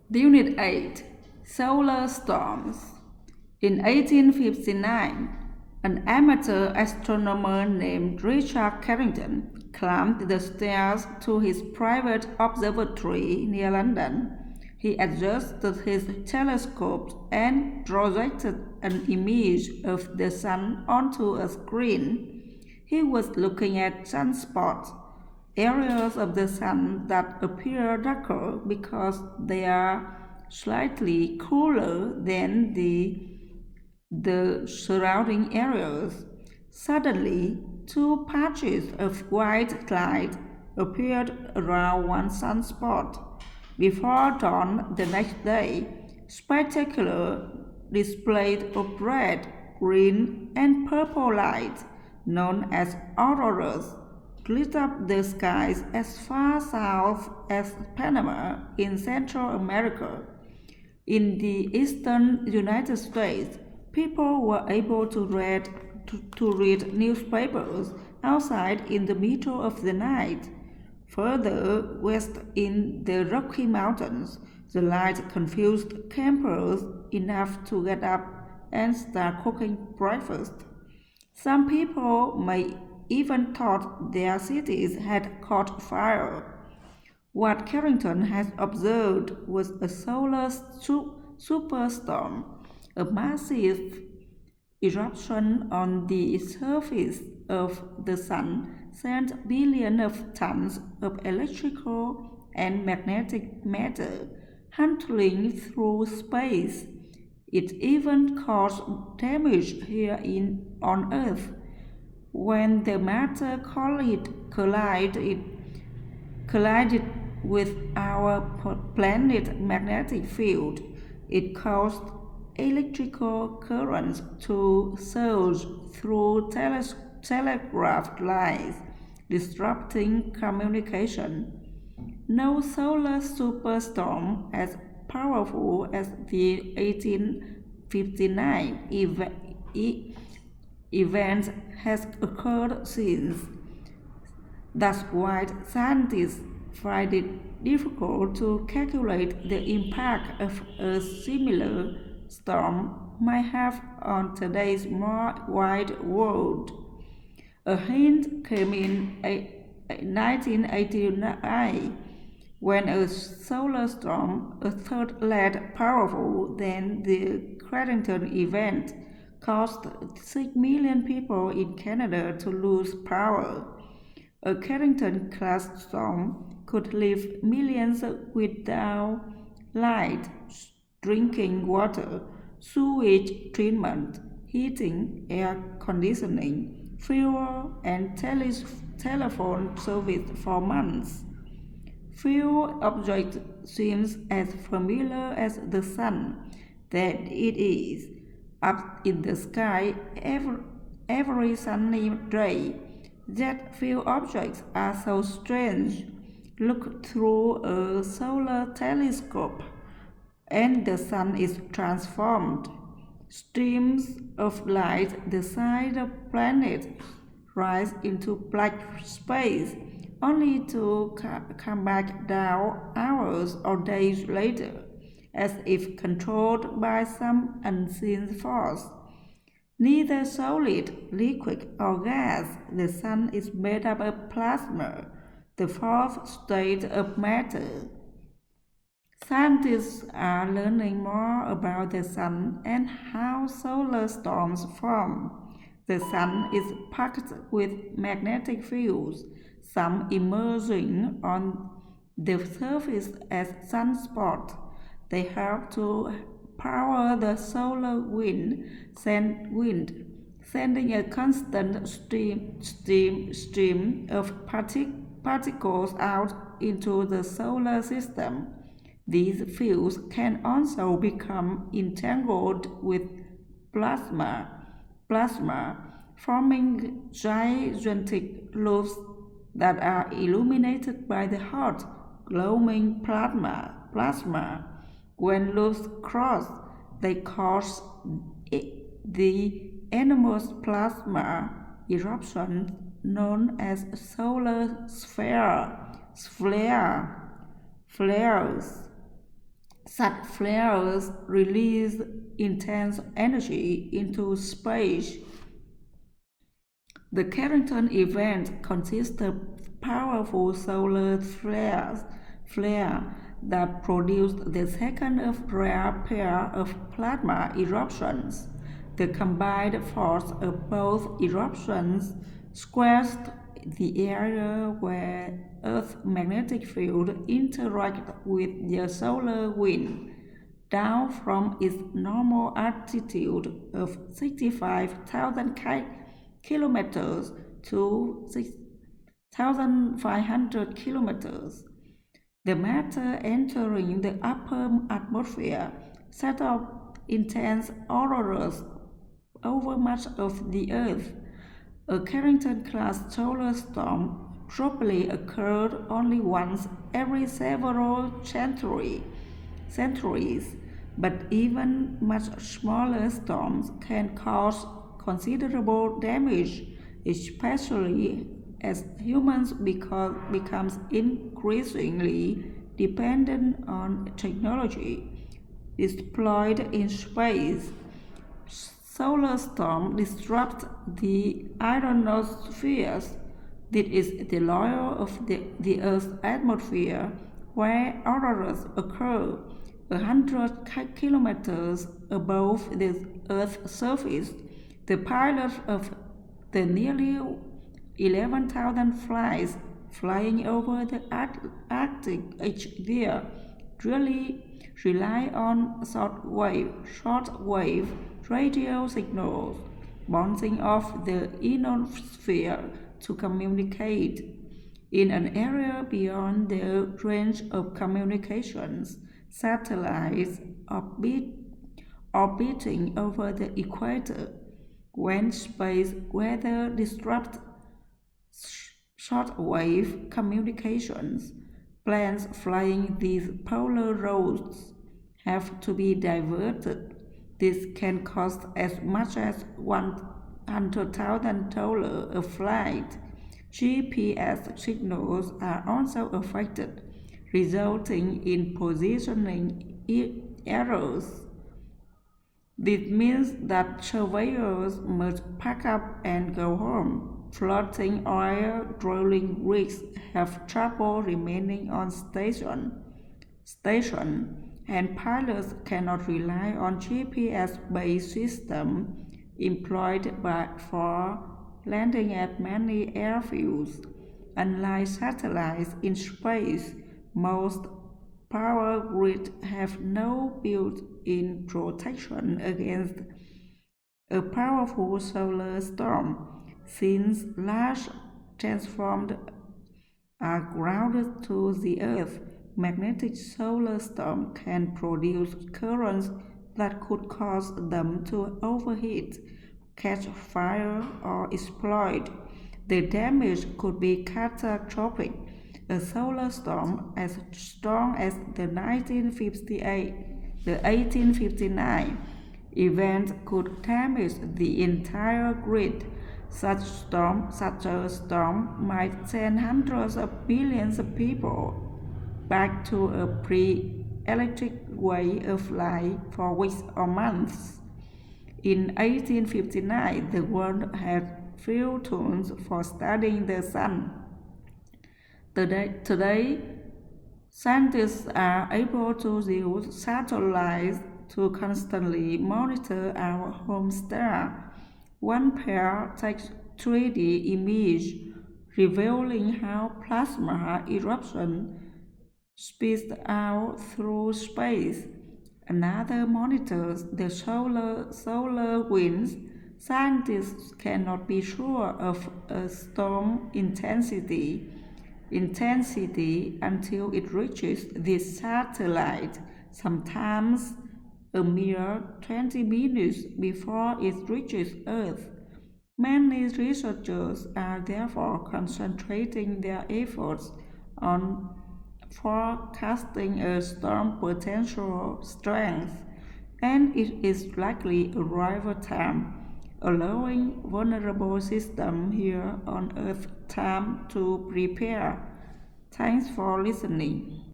Unit 8 Solar Storms. In 1859, an amateur astronomer named Richard Carrington climbed the stairs to his private observatory near London. He adjusted his telescope and projected an image of the sun onto a screen. He was looking at sunspots, areas of the sun that appear darker because they are slightly cooler than the surrounding areas. Suddenly, two patches of white light appeared around one sunspot. Before dawn the next day, spectacular displays of red, green, and purple light, known as auroras, lit up the skies as far south as Panama in Central America. In the eastern United States, people were able to read newspapers outside in the middle of the night. Further west in the Rocky Mountains, the light confused campers enough to get up and start cooking breakfast. Some people may even thought their cities had caught fire. What Carrington had observed was a solar superstorm, a massive eruption on the surface of the sun sent billions of tons of electrical and magnetic matter hurtling through space. It even caused damage here on Earth. When the matter collided with our planet's magnetic field, it caused electrical currents to surge through telegraph lines, disrupting communication. No solar superstorm as powerful as the 1859 event has occurred since. That's why scientists find it difficult to calculate the impact of a similar storm might have on today's more wide world. A hint came in 1989 when a solar storm, a third less powerful than the Carrington event, caused 6 million people in Canada to lose power. A Carrington-class storm could leave millions without light, drinking water, sewage treatment, heating, air conditioning, fuel, and telephone service for months. Few objects seem as familiar as the sun that it is up in the sky every sunny day. Yet few objects are so strange. Look through a solar telescope, and the sun is transformed. Streams of light the size of planets rise into black space, only to come back down hours or days later, as if controlled by some unseen force. Neither solid, liquid, or gas, the sun is made up of plasma, the fourth state of matter. Scientists are learning more about the sun and how solar storms form. The sun is packed with magnetic fields, some emerging on the surface as sunspots. They help to power the solar sending a constant stream of particles out into the solar system. These fields can also become entangled with plasma, forming gigantic loops that are illuminated by the hot, glowing plasma. When loops cross, they cause the enormous plasma eruption known as solar flares. Such flares release intense energy into space. The Carrington event consists of powerful solar flare that produced the second of rare pair of plasma eruptions. The combined force of both eruptions squashed the area where Earth's magnetic field interacted with the solar wind down from its normal altitude of 65,000 kilometers to 6,500 kilometers. The matter entering the upper atmosphere set off intense auroras over much of the Earth. A Carrington-class solar storm probably occurred only once every several centuries, but even much smaller storms can cause considerable damage, especially as humans becomes increasingly dependent on technology deployed in space. Solar storms disrupt the ionosphere. This is the layer of the Earth's atmosphere where auroras occur 100 kilometers above the Earth's surface. The pilot of the nearly 11,000 flights flying over the Arctic each year really rely on short-wave radio signals bouncing off the ionosphere to communicate. In an area beyond the range of communications, satellites orbiting over the equator, when space weather disrupts shortwave communications, planes flying these polar routes have to be diverted. This can cost as much as $100,000 a flight. GPS signals are also affected, resulting in positioning errors. This means that surveyors must pack up and go home. Floating oil drilling rigs have trouble remaining on station, and pilots cannot rely on GPS-based systems employed for landing at many airfields. Unlike satellites in space, most power grids have no built-in protection against a powerful solar storm, since large transformers are grounded to the Earth. Magnetic solar storms can produce currents that could cause them to overheat, catch fire, or explode. The damage could be catastrophic. A solar storm as strong as the 1859 event could damage the entire grid. Such a storm might send hundreds of billions of people back to a pre-electric way of life for weeks or months. In 1859, the world had few tools for studying the sun. Today, scientists are able to use satellites to constantly monitor our home star. One pair takes 3D image revealing how plasma eruption speeds out through space. Another monitors the solar winds. Scientists cannot be sure of a storm intensity until it reaches this satellite, sometimes a mere 20 minutes before it reaches Earth. Many researchers are therefore concentrating their efforts on forecasting a storm potential strength and its likely arrival time, allowing vulnerable systems here on Earth time to prepare. Thanks for listening.